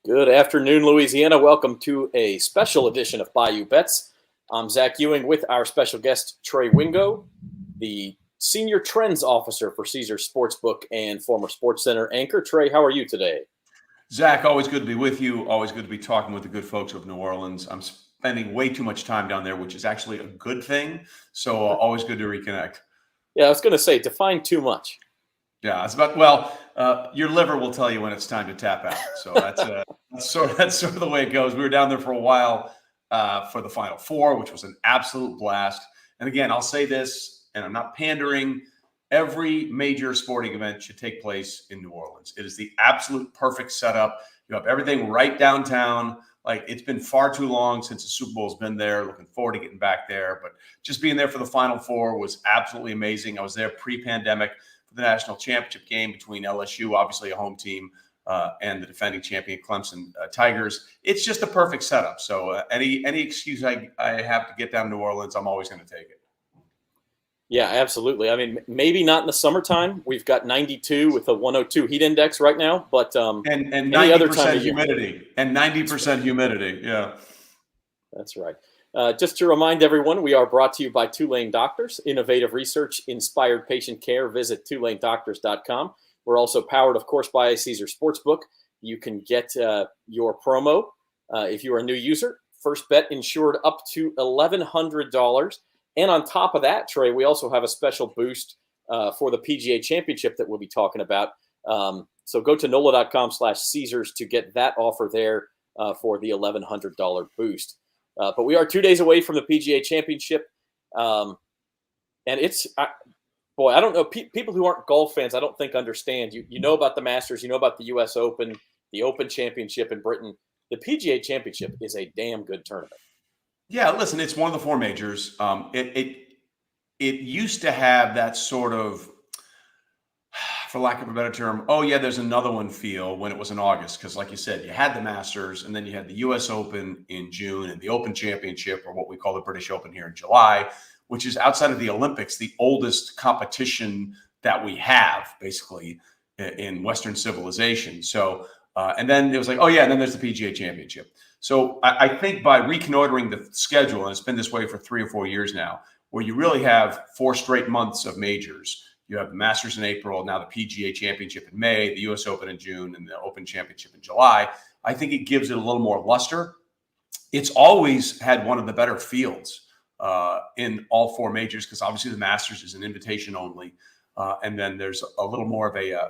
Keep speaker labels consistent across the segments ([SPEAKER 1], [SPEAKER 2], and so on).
[SPEAKER 1] Good afternoon, Louisiana. Welcome to a special edition of Bayou Bets. I'm Zach Ewing with our special guest, Trey Wingo, the Senior Trends Officer for Caesars Sportsbook and former SportsCenter anchor. Trey, how are you today?
[SPEAKER 2] Zach, always good to be with you. Always good to be talking with the good folks of New Orleans. I'm spending way too much time down there, which is actually a good thing. So always good to reconnect.
[SPEAKER 1] Yeah, I was going to say, define too much.
[SPEAKER 2] Yeah, it's about, your liver will tell you when it's time to tap out. So that's sort of the way it goes. We were down there for a while for the Final Four, which was an absolute blast. And again, I'll say this, and I'm not pandering. Every major sporting event should take place in New Orleans. It is the absolute perfect setup. You have everything right downtown. Like, it's been far too long since the Super Bowl's been there. Looking forward to getting back there. But just being there for the Final Four was absolutely amazing. I was there pre-pandemic for the national championship game between LSU, obviously a home team, and the defending champion Clemson Tigers. It's just a perfect setup. So any excuse I have to get down to New Orleans, I'm always going to take it.
[SPEAKER 1] Yeah, absolutely. I mean, maybe not in the summertime. We've got 92 with a 102 heat index right now, but
[SPEAKER 2] and
[SPEAKER 1] 90%
[SPEAKER 2] humidity and 90% humidity. Yeah,
[SPEAKER 1] that's right. Just to remind everyone, we are brought to you by Tulane Doctors, innovative research, inspired patient care. Visit TulaneDoctors.com. We're also powered, of course, by Caesars Sportsbook. You can get your promo if you are a new user. First bet insured up to $1,100. And on top of that, Trey, we also have a special boost for the PGA Championship that we'll be talking about. So go to NOLA.com/Caesars to get that offer there for the $1,100 boost. But we are 2 days away from the PGA Championship. And it's, I don't know. People who aren't golf fans, I don't think understand. You know about the Masters, you know about the U.S. Open, the Open Championship in Britain. The PGA Championship is a damn good tournament.
[SPEAKER 2] Yeah, listen, it's one of the four majors. It used to have that sort of, for lack of a better term, oh yeah, there's another one feel when it was in August. Because like you said, you had the Masters and then you had the U.S. Open in June and the Open Championship, or what we call the British Open here in July, which is outside of the Olympics, the oldest competition that we have basically in Western civilization. So, and then it was like, oh yeah, and then there's the PGA Championship. So I think by reconnoitering the schedule, and it's been this way for 3 or 4 years now, where you really have 4 straight months of majors. You have the Masters in April, now the PGA Championship in May, the U.S. Open in June, and the Open Championship in July. I think it gives it a little more luster. It's always had one of the better fields in all 4 majors, because obviously the Masters is an invitation only. And then there's a little more of a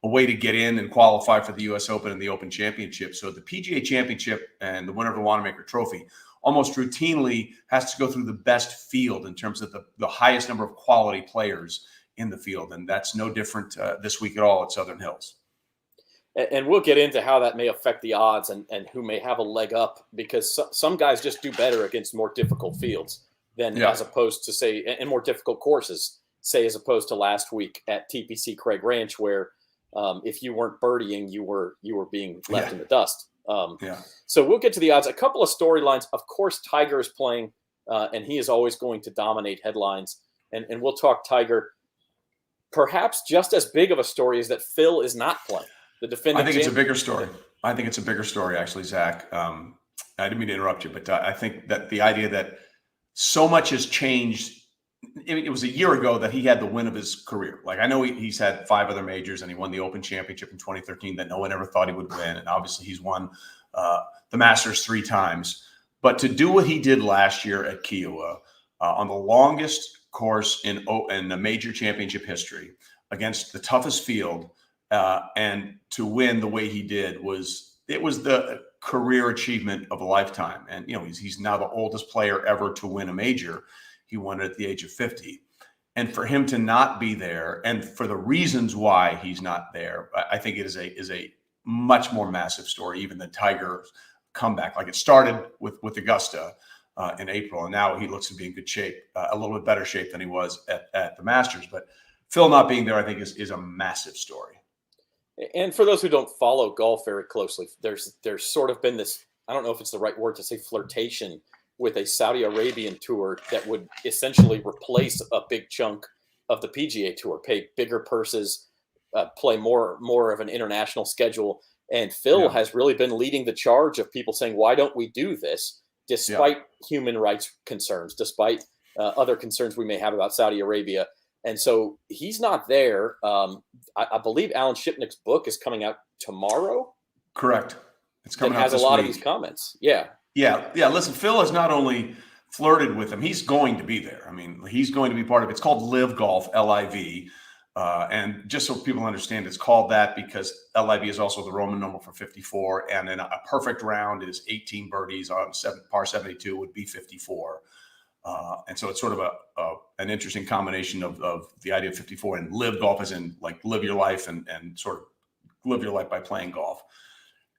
[SPEAKER 2] way to get in and qualify for the U.S. Open and the Open Championship. So the PGA Championship and the winner of the Wanamaker Trophy almost routinely has to go through the best field in terms of the highest number of quality players in the field. And that's no different this week at all at Southern Hills.
[SPEAKER 1] And we'll get into how that may affect the odds and who may have a leg up, because some guys just do better against more difficult fields than as opposed to, say, and more difficult courses, say, as opposed to last week at TPC Craig Ranch, where if you weren't birdieing, you were being left in the dust. So we'll get to the odds. A couple of storylines. Of course, Tiger is playing, and he is always going to dominate headlines. And we'll talk Tiger. Perhaps just as big of a story is that Phil is not playing. The defending
[SPEAKER 2] champion. It's a bigger story. I think it's a bigger story, actually, Zach. I didn't mean to interrupt you, but I think that the idea that so much has changed. It was a year ago that he had the win of his career. Like, I know he's had 5 other majors, and he won the Open Championship in 2013 that no one ever thought he would win. And obviously he's won the Masters 3 times. But to do what he did last year at Kiowa on the longest course in the major championship history against the toughest field, and to win the way he did was the career achievement of a lifetime. And, he's now the oldest player ever to win a major. He won it at the age of 50. And for him to not be there, and for the reasons why he's not there, I think it is a much more massive story, even than Tiger's comeback. Like, it started with Augusta in April, and now he looks to be in good shape, a little bit better shape than he was at the Masters. But Phil not being there, I think, is a massive story.
[SPEAKER 1] And for those who don't follow golf very closely, there's sort of been this, I don't know if it's the right word to say, flirtation with a Saudi Arabian tour that would essentially replace a big chunk of the PGA Tour, pay bigger purses, play more of an international schedule. And Phil
[SPEAKER 2] Yeah.
[SPEAKER 1] has really been leading the charge of people saying, why don't we do this? Despite human rights concerns, despite other concerns we may have about Saudi Arabia. And so he's not there. I believe Alan Shipnick's book is coming out tomorrow.
[SPEAKER 2] Correct. It's coming out
[SPEAKER 1] has
[SPEAKER 2] this
[SPEAKER 1] a lot
[SPEAKER 2] week.
[SPEAKER 1] of these comments. Yeah.
[SPEAKER 2] Listen, Phil has not only flirted with him, he's going to be there. I mean, he's going to be part of it. It's called Live Golf, LIV. And just so people understand, it's called that because LIV is also the Roman number for 54. And then a perfect round is 18 birdies on par 72 would be 54. And so it's sort of an interesting combination of the idea of 54 and live golf as in like live your life and sort of live your life by playing golf.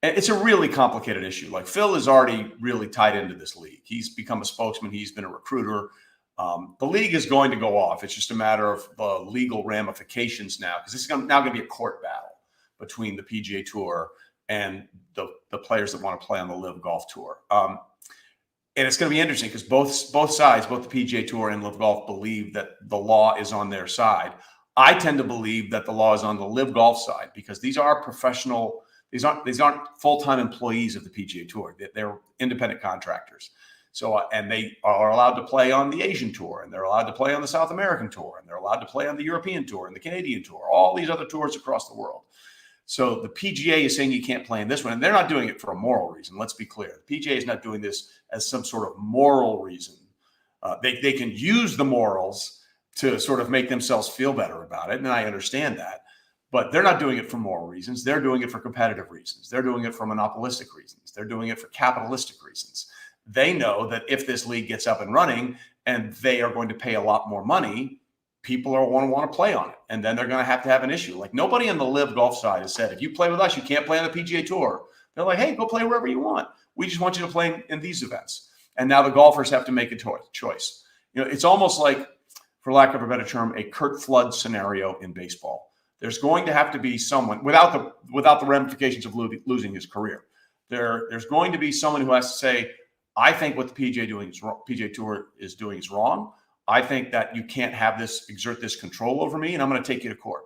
[SPEAKER 2] And it's a really complicated issue. Like Phil is already really tied into this league. He's become a spokesman. He's been a recruiter. The league is going to go off. It's just a matter of the legal ramifications now, because this is now going to be a court battle between the PGA Tour and the players that want to play on the Live Golf Tour. And it's going to be interesting because both sides, both the PGA Tour and Live Golf, believe that the law is on their side. I tend to believe that the law is on the Live Golf side because these are professional. These aren't full-time employees of the PGA Tour. They're independent contractors. So, and they are allowed to play on the Asian Tour, and they're allowed to play on the South American Tour, and they're allowed to play on the European Tour and the Canadian Tour, all these other tours across the world. So the PGA is saying you can't play in this one, and they're not doing it for a moral reason. Let's be clear. The PGA is not doing this as some sort of moral reason. They can use the morals to sort of make themselves feel better about it, and I understand that. But they're not doing it for moral reasons. They're doing it for competitive reasons. They're doing it for monopolistic reasons. They're doing it for capitalistic reasons. They know that if this league gets up and running and they are going to pay a lot more money, people are going to want to play on it. And then they're going to have an issue. Like nobody on the Live Golf side has said, if you play with us, you can't play on the PGA Tour. They're like, hey, go play wherever you want. We just want you to play in these events. And now the golfers have to make a choice. You know, it's almost like, for lack of a better term, a Curt Flood scenario in baseball. There's going to have to be someone without the ramifications of losing his career. There's going to be someone who has to say, I think what the PGA Tour is doing is wrong. I think that you can't have exert this control over me, and I'm going to take you to court.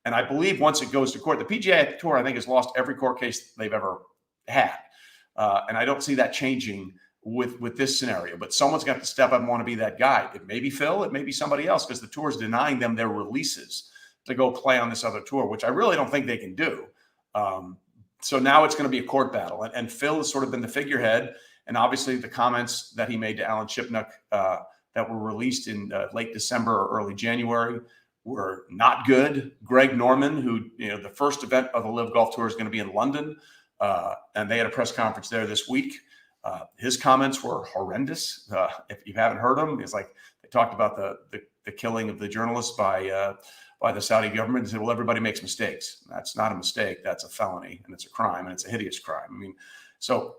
[SPEAKER 2] And I believe once it goes to court, the PGA Tour, I think, has lost every court case they've ever had. And I don't see that changing with this scenario. But someone's got to step up and want to be that guy. It may be Phil. It may be somebody else because the tour is denying them their releases to go play on this other tour, which I really don't think they can do. So now it's going to be a court battle. And Phil has sort of been the figurehead. And obviously the comments that he made to Alan Shipnuck that were released in late December or early January were not good. Greg Norman, who, the first event of the Live Golf Tour is going to be in London, and they had a press conference there this week. His comments were horrendous. If you haven't heard them, it's like they talked about the killing of the journalist by the Saudi government and said, well, everybody makes mistakes. That's not a mistake. That's a felony, and it's a crime, and it's a hideous crime. I mean, so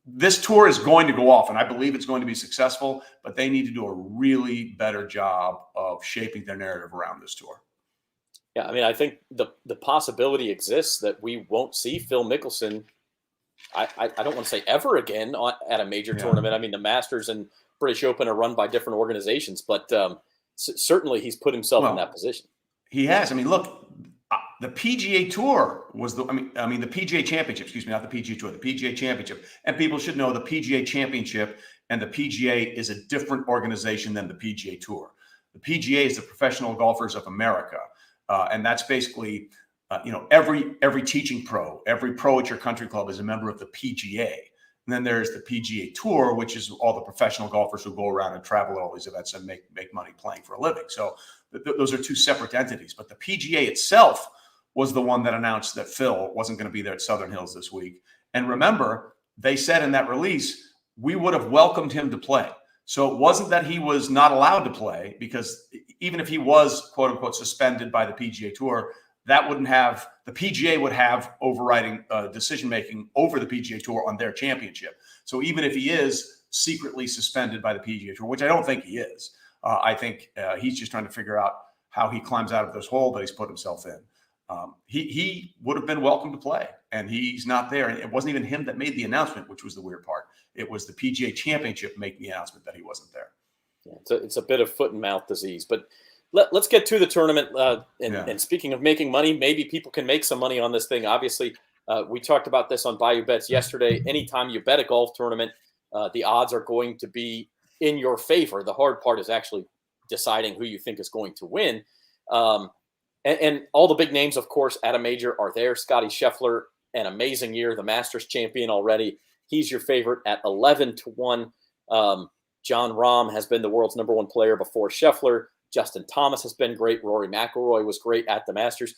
[SPEAKER 2] this tour is going to go off, and I believe it's going to be successful, but they need to do a really better job of shaping their narrative around this tour.
[SPEAKER 1] Yeah, I mean, I think the possibility exists that we won't see Phil Mickelson, I don't want to say ever again at a major tournament. I mean, the Masters and British Open are run by different organizations, but certainly he's put himself in that position.
[SPEAKER 2] He has. I mean, look, the PGA Tour was the PGA Championship, excuse me, not the PGA Tour, the PGA Championship. And people should know the PGA Championship and the PGA is a different organization than the PGA Tour. The PGA is the Professional Golfers of America. And that's basically, every teaching pro, every pro at your country club is a member of the PGA. And then there's the PGA Tour, which is all the professional golfers who go around and travel at all these events and make money playing for a living. So those are two separate entities. But the PGA itself was the one that announced that Phil wasn't going to be there at Southern Hills this week. And remember, they said in that release, we would have welcomed him to play. So it wasn't that he was not allowed to play, because even if he was, quote unquote, suspended by the PGA Tour, that wouldn't have, the PGA would have overriding decision-making over the PGA Tour on their championship. So even if he is secretly suspended by the PGA Tour, which I don't think he is, I think he's just trying to figure out how he climbs out of this hole that he's put himself in. He would have been welcome to play, and he's not there. And it wasn't even him that made the announcement, which was the weird part. It was the PGA Championship making the announcement that he wasn't there.
[SPEAKER 1] Yeah, it's a bit of foot and mouth disease, but let's get to the tournament. And speaking of making money, maybe people can make some money on this thing. Obviously, We talked about this on Bayou Bets yesterday. Anytime you bet a golf tournament, the odds are going to be in your favor. The hard part is actually deciding who you think is going to win. And all the big names, of course, at a major are there. Scottie Scheffler, an amazing year, the Masters champion already. He's your favorite at 11-1. Jon Rahm has been the world's number one player before Scheffler. Justin Thomas has been great. Rory McIlroy was great at the Masters.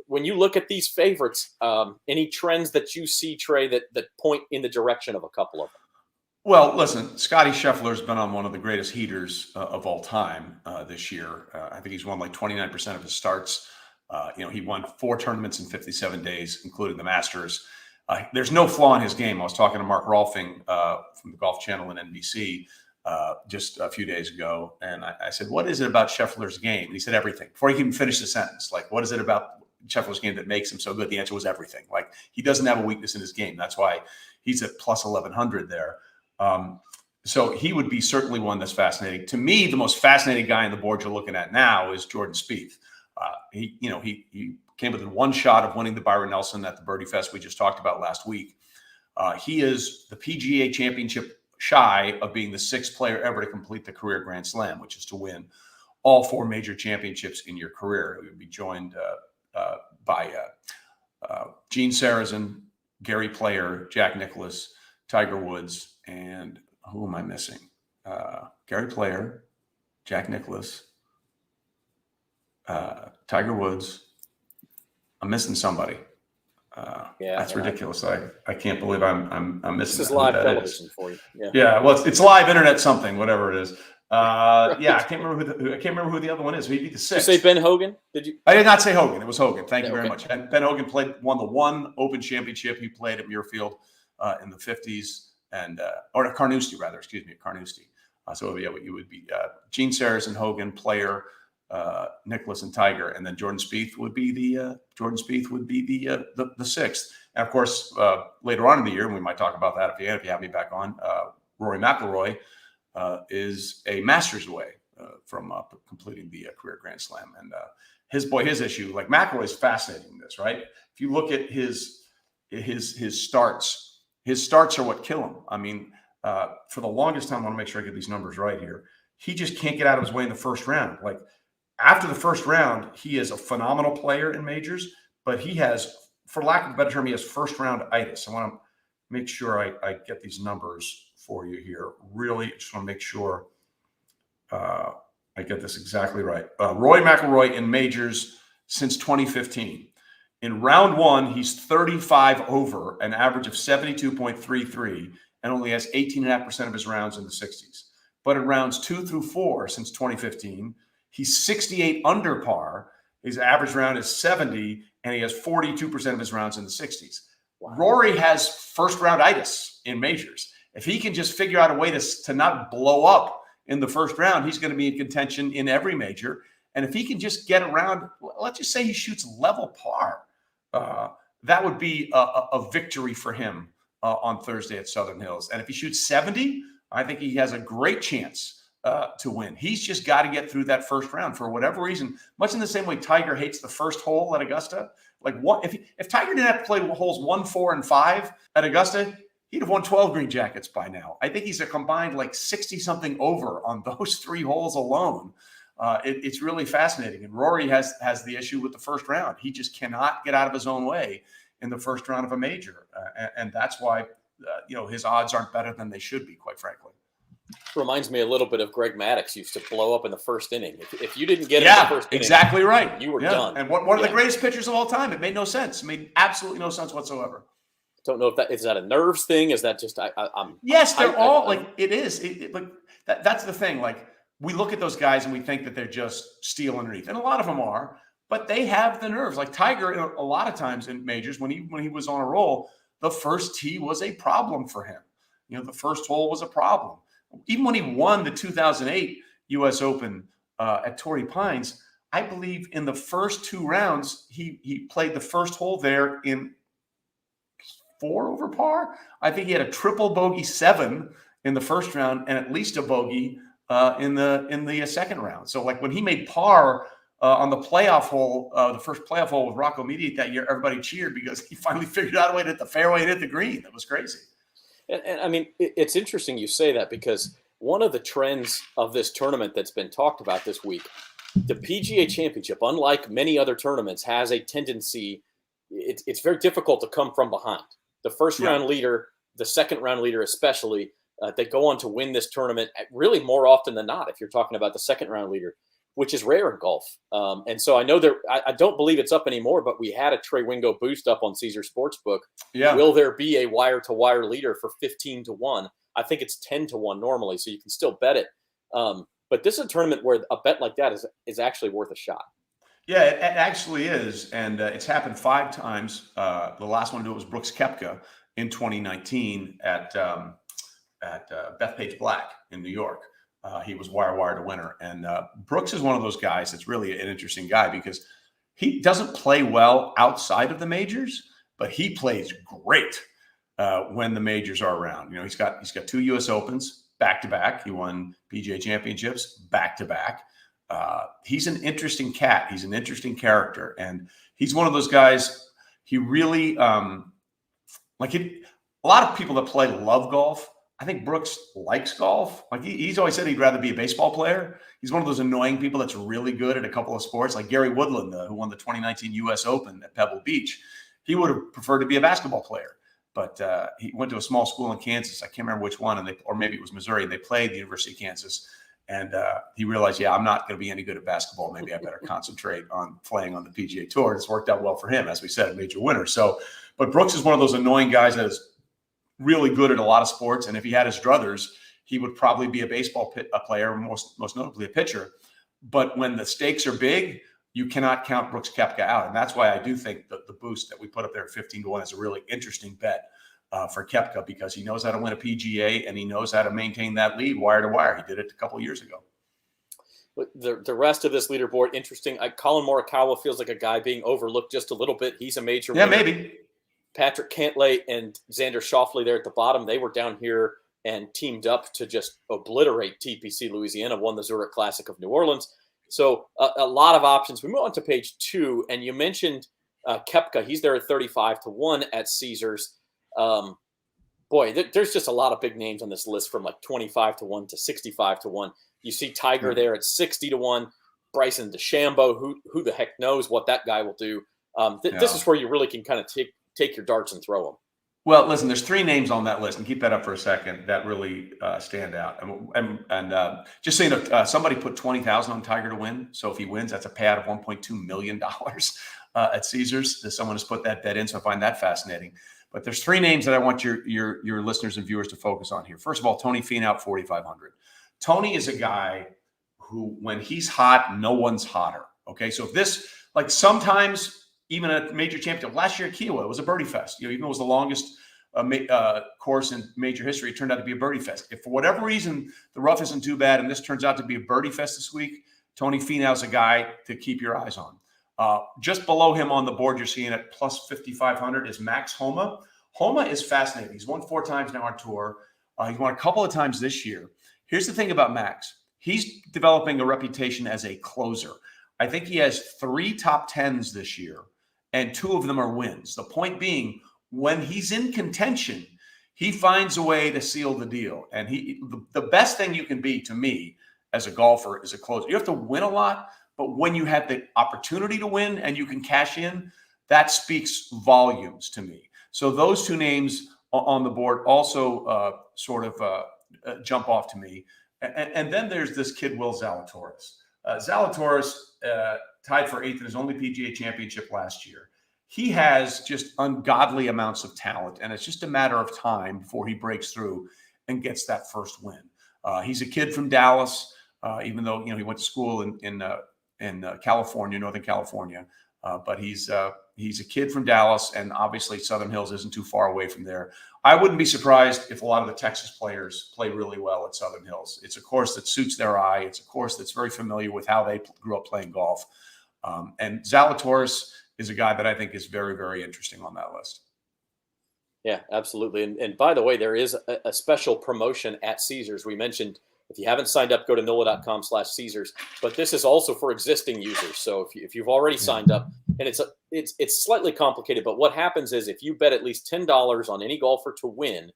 [SPEAKER 1] When you look at these favorites, any trends that you see, Trey, that point in the direction of a couple of them?
[SPEAKER 2] Well, listen, Scottie Scheffler's been on one of the greatest heaters of all time this year. I think he's won like 29% of his starts. He won 4 tournaments in 57 days, including the Masters. There's no flaw in his game. I was talking to Mark Rolfing from the Golf Channel and NBC just a few days ago, and I said, "What is it about Scheffler's game?" And he said, "Everything." Before he even finished the sentence, like, "What is it about Scheffler's game that makes him so good?" The answer was everything. Like, he doesn't have a weakness in his game. That's why he's at plus 1100 there. So he would be certainly one that's fascinating. To me, the most fascinating guy on the board you're looking at now is Jordan Spieth. He came within one shot of winning the Byron Nelson at the Birdie Fest we just talked about last week. He is the PGA Championship shy of being the 6th player ever to complete the career Grand Slam, which is to win all 4 major championships in your career. He would be joined by Gene Sarazen, Gary Player, Jack Nicklaus, Tiger Woods, and who am I missing? Gary Player, Jack Nicklaus, Tiger Woods. I'm missing somebody. That's ridiculous. I can't believe I'm missing.
[SPEAKER 1] This is live television for you.
[SPEAKER 2] Yeah. Well, it's live internet something, whatever it is. Yeah, I can't remember who the other one is. He'd be the 6th.
[SPEAKER 1] Did you say Ben Hogan? Did you?
[SPEAKER 2] I did not say Hogan. It was Hogan. Thank you very much. And Ben Hogan won the one Open Championship. He played at Muirfield in the 50s, or at Carnoustie rather. Excuse me, at Carnoustie. So yeah, you would be Gene Sarazen, Hogan, Player, Nicklaus, and Tiger, and then Jordan Spieth would be the 6th. And of course, later on in the year, and we might talk about that if you have me back on, Rory McIlroy is a Masters away from completing the career Grand Slam. And his issue, like McIlroy is fascinating in this, right? If you look at his starts, his starts are what kill him. I mean, for the longest time, I want to make sure I get these numbers right here. He just can't get out of his way in the first round. Like, after the first round, he is a phenomenal player in majors, but he has, for lack of a better term, he has first round itis. I want to make sure I get these numbers for you here. Really, just want to make sure I get this exactly right. Rory McIlroy in majors since 2015. In round 1, he's 35 over, an average of 72.33, and only has 18.5% of his rounds in the 60s. But in rounds 2 through 4 since 2015, he's 68 under par. His average round is 70, and he has 42% of his rounds in the 60s. Wow. Rory has first round itis in majors. If he can just figure out a way to not blow up in the first round, he's going to be in contention in every major. And if he can just get around, let's just say he shoots level par, that would be a victory for him on Thursday at Southern Hills. And if he shoots 70, I think he has a great chance to win. He's just got to get through that first round for whatever reason, much in the same way Tiger hates the first hole at Augusta. Like, if Tiger didn't have to play holes 1, 4, and 5 at Augusta, he'd have won 12 green jackets by now. I think he's a combined like 60-something over on those 3 holes alone. It's really fascinating. And Rory has the issue with the first round. He just cannot get out of his own way in the first round of a major. And that's why, his odds aren't better than they should be, quite frankly.
[SPEAKER 1] Reminds me a little bit of Greg Maddux used to blow up in the first inning. If you didn't get in the first inning,
[SPEAKER 2] exactly right.
[SPEAKER 1] You were done.
[SPEAKER 2] And one of the greatest pitchers of all time. It made no sense. It made absolutely no sense whatsoever.
[SPEAKER 1] Don't know if that is that a nerves thing. Is that just I'm?
[SPEAKER 2] Yes, they're all like it is. Like that's the thing. Like, we look at those guys and we think that they're just steel underneath, and a lot of them are. But they have the nerves. Like Tiger, a lot of times in majors, when he was on a roll, the first tee was a problem for him. The first hole was a problem. Even when he won the 2008 U.S. Open at Torrey Pines, I believe in the first 2 rounds, he played the first hole there in 4 over par. I think he had a triple bogey 7 in the first round and at least a bogey in the second round. So like when he made par on the playoff hole, the first playoff hole with Rocco Mediate that year, everybody cheered because he finally figured out a way to hit the fairway and hit the green. That was crazy.
[SPEAKER 1] And I mean, it's interesting you say that, because one of the trends of this tournament that's been talked about this week, the PGA Championship, unlike many other tournaments, has a tendency, it's very difficult to come from behind. The first round leader, the second round leader especially, they go on to win this tournament really more often than not if you're talking about the second round leader, which is rare in golf. And so I know I don't believe it's up anymore, but we had a Trey Wingo boost up on Caesar Sportsbook.
[SPEAKER 2] Yeah.
[SPEAKER 1] Will there be a wire-to-wire leader for 15-1? I think it's 10-1 normally, so you can still bet it. But this is a tournament where a bet like that is actually worth a shot.
[SPEAKER 2] Yeah, it actually is. And it's happened 5 times. The last one to do it was Brooks Koepka in 2019 at Bethpage Black in New York. He was wired a winner. And Brooks is one of those guys that's really an interesting guy because he doesn't play well outside of the majors, but he plays great when the majors are around. You know, he's got 2 U.S. Opens back-to-back. He won PGA Championships back-to-back. He's an interesting cat. He's an interesting character. And he's one of those guys, he really, a lot of people that play love golf. I think Brooks likes golf. Like he's always said he'd rather be a baseball player. He's one of those annoying people that's really good at a couple of sports, like Gary Woodland, who won the 2019 U.S. Open at Pebble Beach. He would have preferred to be a basketball player, but he went to a small school in Kansas. I can't remember which one, or maybe it was Missouri. And they played the University of Kansas, and he realized, I'm not going to be any good at basketball. Maybe I better concentrate on playing on the PGA Tour. It's worked out well for him, as we said, a major winner. So, but Brooks is one of those annoying guys that is really good at a lot of sports, and if he had his druthers, he would probably be a baseball player, most notably a pitcher. But when the stakes are big, you cannot count Brooks Koepka out, and that's why I do think that the boost that we put up there at 15-1 is a really interesting bet for Koepka, because he knows how to win a PGA and he knows how to maintain that lead wire to wire. He did it a couple of years ago.
[SPEAKER 1] But the rest of this leaderboard, interesting. Colin Morikawa feels like a guy being overlooked just a little bit. He's a major winner.
[SPEAKER 2] Maybe.
[SPEAKER 1] Patrick Cantlay and Xander Schauffele there at the bottom, they were down here and teamed up to just obliterate TPC Louisiana, won the Zurich Classic of New Orleans. So a lot of options. We move on to page 2, and you mentioned Koepka. He's there at 35-1 at Caesars. There's just a lot of big names on this list, from like 25-1 to 65-1. You see Tiger there at 60-1. Bryson DeChambeau, who the heck knows what that guy will do. This is where you really can kind of take your darts and throw them.
[SPEAKER 2] Well, listen, there's 3 names on that list, and keep that up for a second, that really stand out. And just so you know, somebody put $20,000 on Tiger to win. So if he wins, that's a payout of $1.2 million at Caesars. Someone has put that bet in, so I find that fascinating. But there's 3 names that I want your listeners and viewers to focus on here. First of all, Tony Finau, 4,500. Tony is a guy who, when he's hot, no one's hotter. Okay, so if this, like sometimes, even a major championship. Last year at Kiowa, it was a birdie fest. You know, even though it was the longest course in major history, it turned out to be a birdie fest. If for whatever reason the rough isn't too bad and this turns out to be a birdie fest this week, Tony Finau's a guy to keep your eyes on. Just below him on the board, you're seeing at plus 5,500 is Max Homa. Homa is fascinating. He's won 4 times now on tour. He's won a couple of times this year. Here's the thing about Max. He's developing a reputation as a closer. I think he has 3 top 10s this year, and 2 of them are wins. The point being, when he's in contention, he finds a way to seal the deal. And the best thing you can be, to me, as a golfer, is a closer. You have to win a lot, but when you have the opportunity to win and you can cash in, that speaks volumes to me. So those 2 names on the board also jump off to me. And then there's this kid, Will Zalatoris. Zalatoris tied for 8th in his only PGA Championship last year. He has just ungodly amounts of talent, and it's just a matter of time before he breaks through and gets that first win. He's a kid from Dallas, even though he went to school in California, Northern California. But he's a kid from Dallas, and obviously Southern Hills isn't too far away from there. I wouldn't be surprised if a lot of the Texas players play really well at Southern Hills. It's a course that suits their eye. It's a course that's very familiar with how they grew up playing golf. And Zalatoris is a guy that I think is very, very interesting on that list.
[SPEAKER 1] Yeah, absolutely. And by the way, there is a special promotion at Caesars. We mentioned If you haven't signed up, go to NOLA.com/Caesars. But this is also for existing users. So if you've already signed up, and it's slightly complicated, but what happens is if you bet at least $10 on any golfer to win,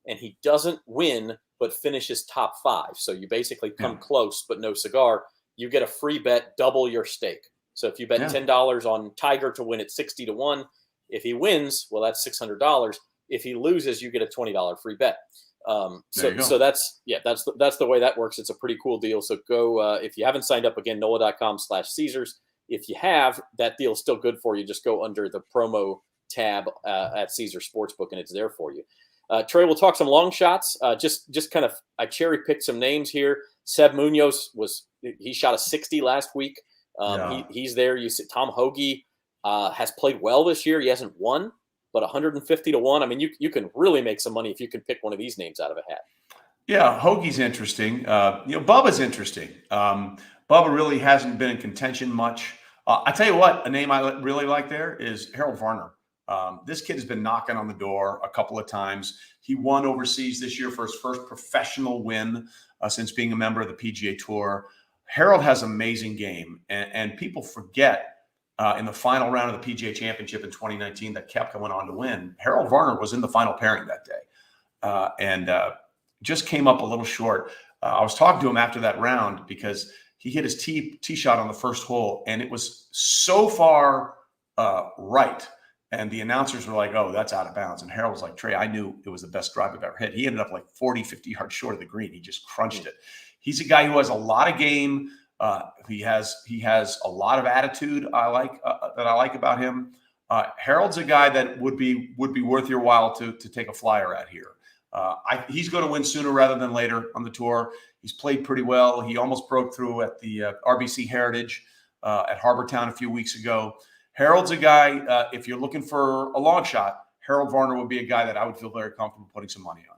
[SPEAKER 1] and he doesn't win but finishes top 5, so you basically come close but no cigar, you get a free bet, double your stake. So if you bet $10 on Tiger to win at 60-1, if he wins, well, that's $600. If he loses, you get a $20 free bet. So that's the way that works. It's a pretty cool deal. So go, if you haven't signed up, again, NOLA.com/Caesars. If you have, that deal is still good for you. Just go under the promo tab at Caesars Sportsbook, and it's there for you. Trey, we'll talk some long shots. Just kind of, I cherry picked some names here. Seb Munoz he shot a 60 last week. He's there. You see, Tom Hoagie has played well this year. He hasn't won, but 150-1. I mean, you can really make some money if you can pick one of these names out of a hat. Yeah,
[SPEAKER 2] Hoagie's interesting. Bubba's interesting. Bubba really hasn't been in contention much. I tell you what, a name I really like there is Harold Varner. This kid has been knocking on the door a couple of times. He won overseas this year for his first professional win since being a member of the PGA Tour. Harold has an amazing game, and people forget in the final round of the PGA Championship in 2019 that Koepka went on to win. Harold Varner was in the final pairing that day and just came up a little short. I was talking to him after that round because he hit his tee shot on the first hole, and it was so far right. And the announcers were like, oh, that's out of bounds. And Harold was like, Trey, I knew it was the best drive I've ever hit. He ended up like 40, 50 yards short of the green. He just crunched it. He's a guy who has a lot of game. He has a lot of attitude that I like about him. Harold's a guy that would be worth your while to take a flyer at here. He's going to win sooner rather than later on the tour. He's played pretty well. He almost broke through at the RBC Heritage at Harbortown a few weeks ago. Harold's a guy, if you're looking for a long shot, Harold Varner would be a guy that I would feel very comfortable putting some money on.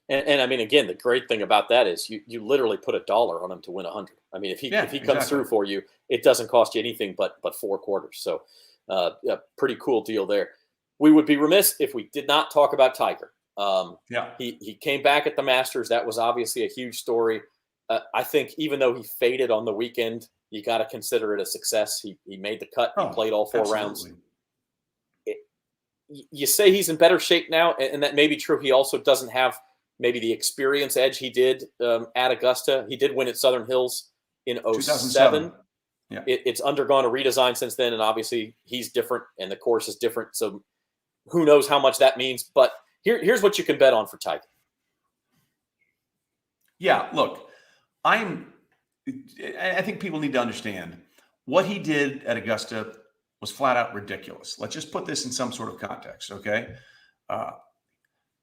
[SPEAKER 1] And I mean, again, the great thing about that is you literally put $1 on him to win 100. I mean, if he comes through for you, it doesn't cost you anything but 4 quarters. So pretty cool deal there. We would be remiss if we did not talk about Tiger. He came back at the Masters. That was obviously a huge story. I think even though he faded on the weekend, you got to consider it a success. He made the cut. He played all 4 rounds. You say he's in better shape now, and that may be true. He also doesn't have maybe the experience edge he did at Augusta. He did win at Southern Hills in 2007. Yeah. It's undergone a redesign since then, and obviously he's different, and the course is different. So who knows how much that means. But here's what you can bet on for Tiger.
[SPEAKER 2] Yeah, look, I think people need to understand what he did at Augusta was flat out ridiculous. Let's just put this in some sort of context, okay?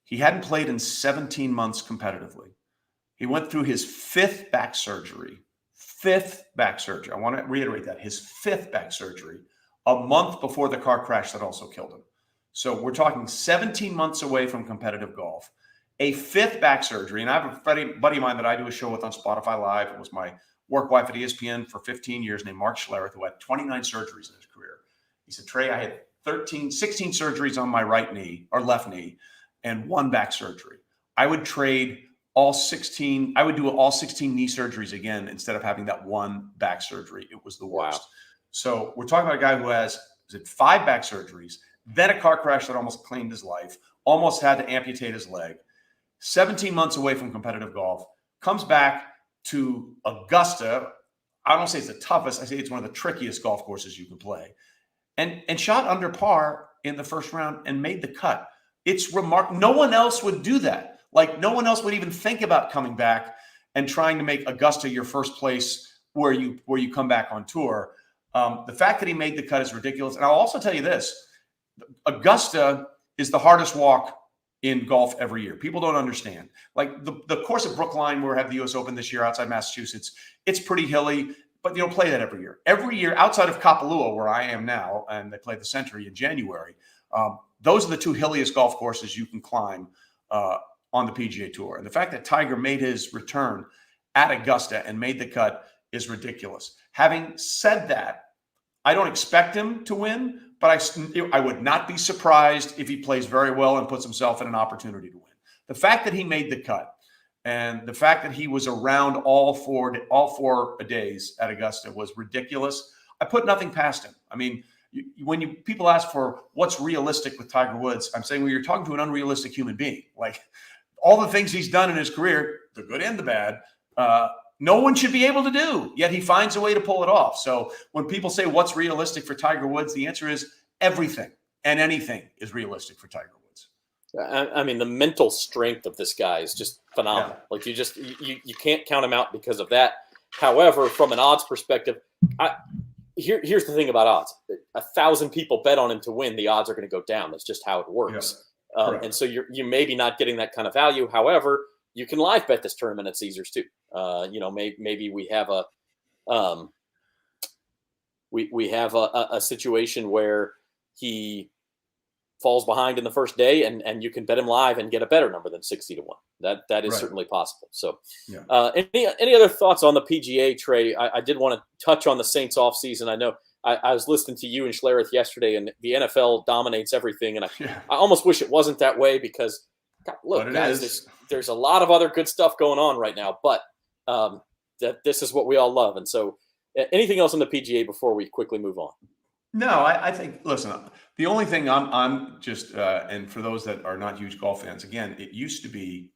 [SPEAKER 2] He hadn't played in 17 months competitively. He went through his 5th back surgery. 5th back surgery. I want to reiterate that. His 5th back surgery, a month before the car crash that also killed him. So we're talking 17 months away from competitive golf. A 5th back surgery. And I have a buddy of mine that I do a show with on Spotify Live. It was my work wife at ESPN for 15 years named Mark Schlereth, who had 29 surgeries in his career. He said, Trey, I had 16 surgeries on my right knee or left knee and 1 back surgery. I would trade all 16. I would do all 16 knee surgeries again instead of having that 1 back surgery. It was the worst. Wow. So we're talking about a guy who has 5 back surgeries, then a car crash that almost claimed his life, almost had to amputate his leg, 17 months away from competitive golf, comes back to Augusta. I don't say it's the toughest. I say it's one of the trickiest golf courses you can play. And shot under par in the first round and made the cut. It's remarkable. No one else would do that. Like, no one else would even think about coming back and trying to make Augusta your first place where you come back on tour. The fact that he made the cut is ridiculous. And I'll also tell you this. Augusta is the hardest walk in golf every year. People don't understand. Like the course at Brookline, where we have the U.S. Open this year outside Massachusetts, it's pretty hilly, but you don't play that every year. Every year outside of Kapalua, where I am now, and they play the Century in January, those are the 2 hilliest golf courses you can climb on the PGA Tour. And the fact that Tiger made his return at Augusta and made the cut is ridiculous. Having said that, I don't expect him to win, but I would not be surprised if he plays very well and puts himself in an opportunity to win. The fact that he made the cut, And the fact that he was around all four days at Augusta was ridiculous. I put nothing past him. I mean, when people ask for what's realistic with Tiger Woods, I'm saying, well, you're talking to an unrealistic human being. Like all the things he's done in his career, the good and the bad, no one should be able to do, yet he finds a way to pull it off. So when people say what's realistic for Tiger Woods, the answer is everything and anything is realistic for Tiger Woods.
[SPEAKER 1] I mean, the mental strength of this guy is just phenomenal. Yeah. Like you can't count him out because of that. However, from an odds perspective, here's the thing about odds: 1,000 people bet on him to win, the odds are going to go down. That's just how it works. Yeah. And so you maybe not getting that kind of value. However, you can live bet this tournament at Caesars too. Maybe we have a situation where he falls behind in the first day, and you can bet him live and get a better number than 60-1. That is certainly possible. So, any other thoughts on the PGA, Trey? I did want to touch on the Saints offseason. I know I was listening to you and Schlereth yesterday, and the NFL dominates everything, and I almost wish it wasn't that way because, God, look, guys, there's a lot of other good stuff going on right now, but that this is what we all love. And so, anything else on the PGA before we quickly move on?
[SPEAKER 2] No, I think, listen, the only thing I'm just, and for those that are not huge golf fans, again, it used to be,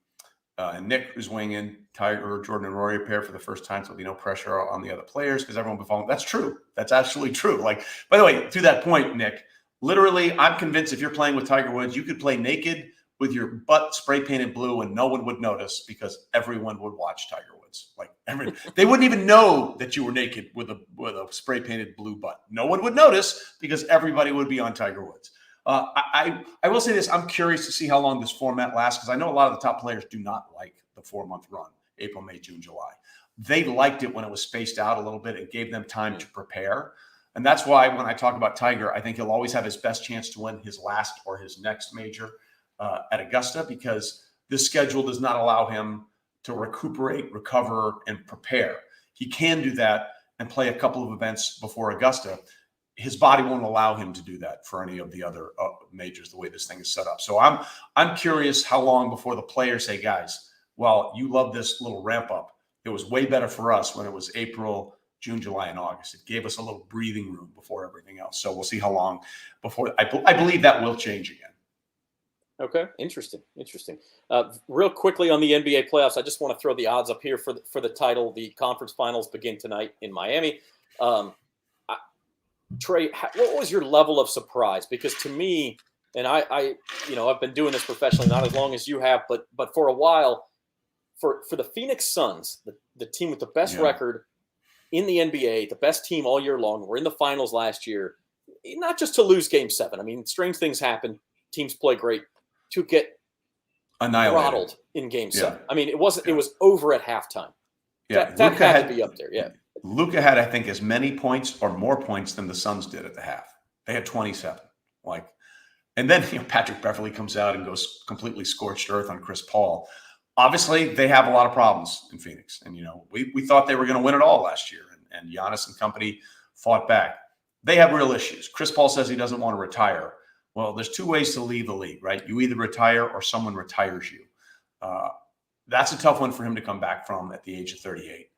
[SPEAKER 2] Nick is winging, Tiger, Jordan, and Rory pair for the first time, so there'll be no pressure on the other players because everyone will be following. That's true. That's absolutely true. Like, by the way, to that point, Nick, literally, I'm convinced if you're playing with Tiger Woods, you could play naked with your butt spray painted blue and no one would notice because everyone would watch Tiger Woods. Like they wouldn't even know that you were naked with a spray painted blue butt. No one would notice because everybody would be on Tiger Woods. I will say this: I'm curious to see how long this format lasts because I know a lot of the top players do not like the 4-month run, April, May, June, July. They liked it when it was spaced out a little bit. It gave them time to prepare. And that's why when I talk about Tiger, I think he'll always have his best chance to win his last or his next major at Augusta because this schedule does not allow him to recuperate, recover, and prepare. He can do that and play a couple of events before Augusta. His body won't allow him to do that for any of the other majors, the way this thing is set up. So I'm curious how long before the players say, guys, well, you love this little ramp up. It was way better for us when it was April, June, July, and August. It gave us a little breathing room before everything else. So we'll see how long before. I believe that will change again.
[SPEAKER 1] Okay, interesting. Real quickly on the NBA playoffs, I just want to throw the odds up here for the title. The conference finals begin tonight in Miami. Trey, what was your level of surprise? Because to me, and I've been doing this professionally, not as long as you have, but for a while, for the Phoenix Suns, the team with the best record in the NBA, the best team all year long, we're in the finals last year, not just to lose Game 7. I mean, strange things happen. Teams play great. To get throttled in Game 7. I mean, it wasn't. It was over at halftime.
[SPEAKER 2] Yeah,
[SPEAKER 1] that had to be up there. Yeah,
[SPEAKER 2] Luka had, I think, as many points or more points than the Suns did at the half. They had 27. And then Patrick Beverley comes out and goes completely scorched earth on Chris Paul. Obviously, they have a lot of problems in Phoenix, and we thought they were going to win it all last year, and Giannis and company fought back. They have real issues. Chris Paul says he doesn't want to retire. Well, there's two ways to leave the league, right? You either retire or someone retires you. That's a tough one for him to come back from at the age of 38.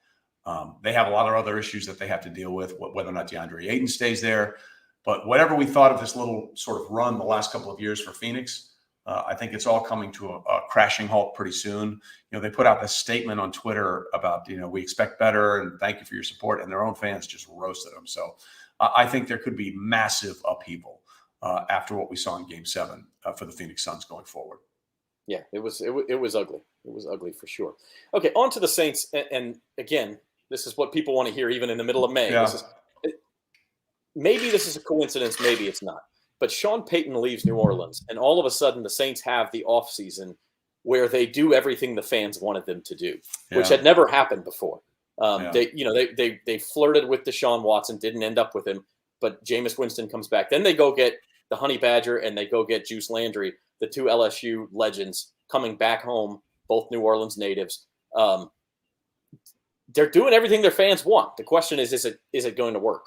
[SPEAKER 2] They have a lot of other issues that they have to deal with, whether or not DeAndre Ayton stays there. But whatever we thought of this little sort of run the last couple of years for Phoenix, I think it's all coming to a crashing halt pretty soon. They put out this statement on Twitter about, we expect better and thank you for your support. And their own fans just roasted them. So I think there could be massive upheaval after what we saw in Game 7 for the Phoenix Suns going forward.
[SPEAKER 1] Yeah, it was ugly. It was ugly for sure. Okay, on to the Saints. And again, this is what people want to hear even in the middle of May.
[SPEAKER 2] Yeah.
[SPEAKER 1] Maybe this is a coincidence, maybe it's not. But Sean Payton leaves New Orleans, and all of a sudden the Saints have the offseason where they do everything the fans wanted them to do, which had never happened before. They flirted with Deshaun Watson, didn't end up with him, but Jameis Winston comes back. Then they go get the Honey Badger and they go get Juice Landry, the two LSU legends coming back home, both New Orleans natives. They're doing everything their fans want. The question is it going to work?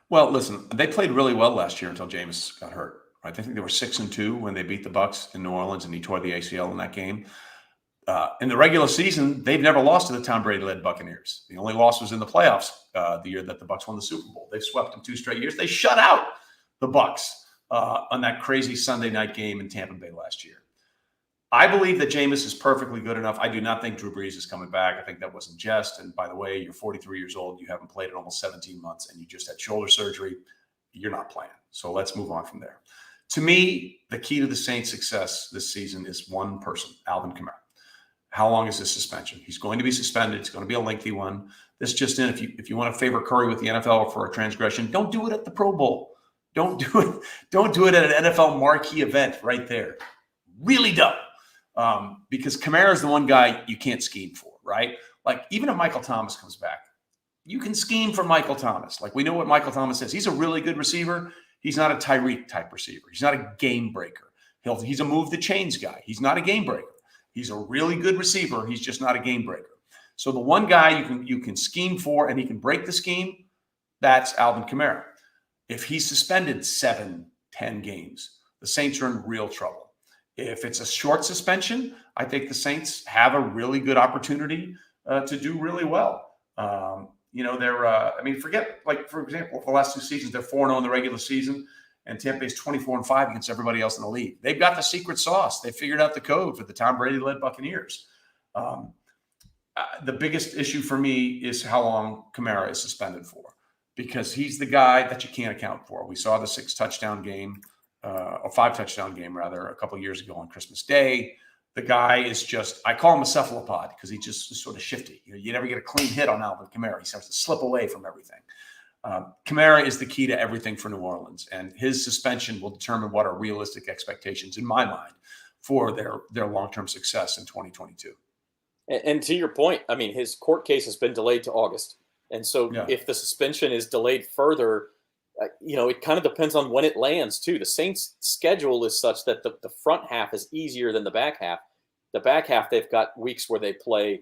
[SPEAKER 2] Well, listen, they played really well last year until Jameis got hurt. Right? I think they were 6-2 when they beat the Bucs in New Orleans, and he tore the ACL in that game. In the regular season, they've never lost to the Tom Brady-led Buccaneers. The only loss was in the playoffs the year that the Bucs won the Super Bowl. They've swept them 2 straight years. They shut out the Bucs on that crazy Sunday night game in Tampa Bay last year. I believe that Jameis is perfectly good enough. I do not think Drew Brees is coming back. I think that was in jest. And by the way, you're 43 years old. You haven't played in almost 17 months, and you just had shoulder surgery. You're not playing. So let's move on from there. To me, the key to the Saints' success this season is one person, Alvin Kamara. How long is this suspension? He's going to be suspended. It's going to be a lengthy one. This just in, if you want to favor Curry with the NFL for a transgression, don't do it at the Pro Bowl. Don't do it. Don't do it at an NFL marquee event right there. Really dumb. Because Kamara is the one guy you can't scheme for, right? Like, even if Michael Thomas comes back, you can scheme for Michael Thomas. Like, we know what Michael Thomas is. He's a really good receiver. He's not a Tyreek type receiver. He's not a game breaker. He's a move the chains guy. He's not a game breaker. He's a really good receiver. He's just not a game breaker. So the one guy you can scheme for and he can break the scheme, that's Alvin Kamara. If he's suspended 7, 10 games, the Saints are in real trouble. If it's a short suspension, I think the Saints have a really good opportunity to do really well. Forget, like, for example, the last 2 seasons, they're 4-0 in the regular season, and Tampa Bay's 24-5 against everybody else in the league. They've got the secret sauce. They figured out the code for the Tom Brady-led Buccaneers. The biggest issue for me is how long Kamara is suspended for, because he's the guy that you can't account for. We saw the 5-touchdown game, rather, a couple of years ago on Christmas Day. The guy is just, I call him a cephalopod because he just is sort of shifty. You never get a clean hit on Alvin Kamara. He starts to slip away from everything. Kamara is the key to everything for New Orleans, and his suspension will determine what are realistic expectations, in my mind, for their long-term success in 2022.
[SPEAKER 1] And to your point, I mean, his court case has been delayed to August. And so if the suspension is delayed further, it kind of depends on when it lands, too. The Saints' schedule is such that the front half is easier than the back half. The back half, they've got weeks where they play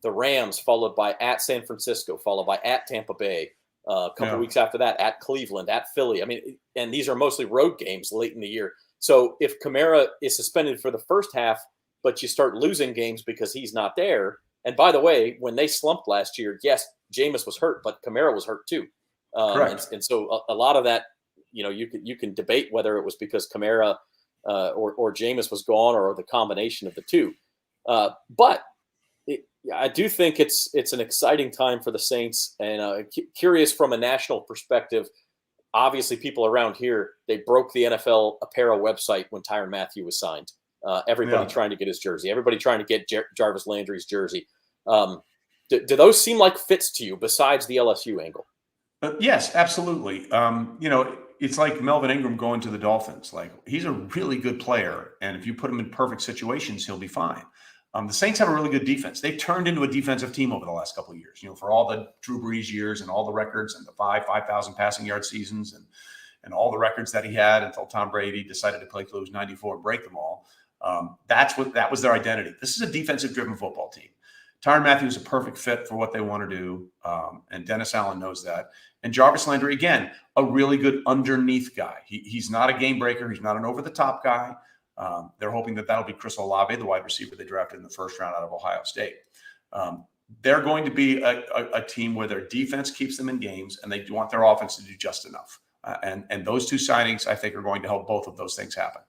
[SPEAKER 1] the Rams, followed by at San Francisco, followed by at Tampa Bay. A couple of weeks after that, at Cleveland, at Philly. I mean, and these are mostly road games late in the year. So if Kamara is suspended for the first half, but you start losing games because he's not there. And by the way, when they slumped last year, yes, Jameis was hurt, but Kamara was hurt too. And so a lot of that, you can debate whether it was because Kamara or Jameis was gone, or the combination of the two. But I do think it's an exciting time for the Saints, and curious from a national perspective. Obviously, people around here, they broke the NFL apparel website when Tyrann Mathieu was signed. Everybody trying to get his jersey. Everybody trying to get Jarvis Landry's jersey. Do those seem like fits to you besides the LSU angle?
[SPEAKER 2] Yes, absolutely. It's like Melvin Ingram going to the Dolphins. Like, he's a really good player, and if you put him in perfect situations, he'll be fine. The Saints have a really good defense. They've turned into a defensive team over the last couple of years. For all the Drew Brees years and all the records and the 5,000 passing yard seasons and all the records that he had until Tom Brady decided to play till he was 94 and break them all. That was their identity. This is a defensive-driven football team. Tyrann Mathieu is a perfect fit for what they want to do, and Dennis Allen knows that. And Jarvis Landry, again, a really good underneath guy. He's not a game breaker. He's not an over-the-top guy. They're hoping that'll be Chris Olave, the wide receiver they drafted in the first round out of Ohio State. They're going to be a team where their defense keeps them in games, and they want their offense to do just enough. And those 2 signings, I think, are going to help both of those things happen.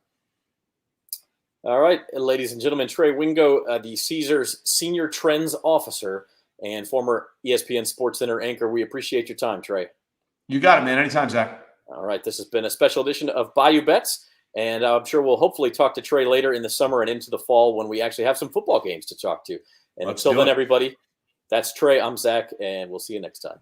[SPEAKER 1] All right, ladies and gentlemen, Trey Wingo, the Caesars Senior Trends Officer and former ESPN SportsCenter anchor. We appreciate your time, Trey.
[SPEAKER 2] You got it, man. Anytime, Zach.
[SPEAKER 1] All right, this has been a special edition of Bayou Bets, and I'm sure we'll hopefully talk to Trey later in the summer and into the fall when we actually have some football games to talk to. And until then, everybody, that's Trey, I'm Zach, and we'll see you next time.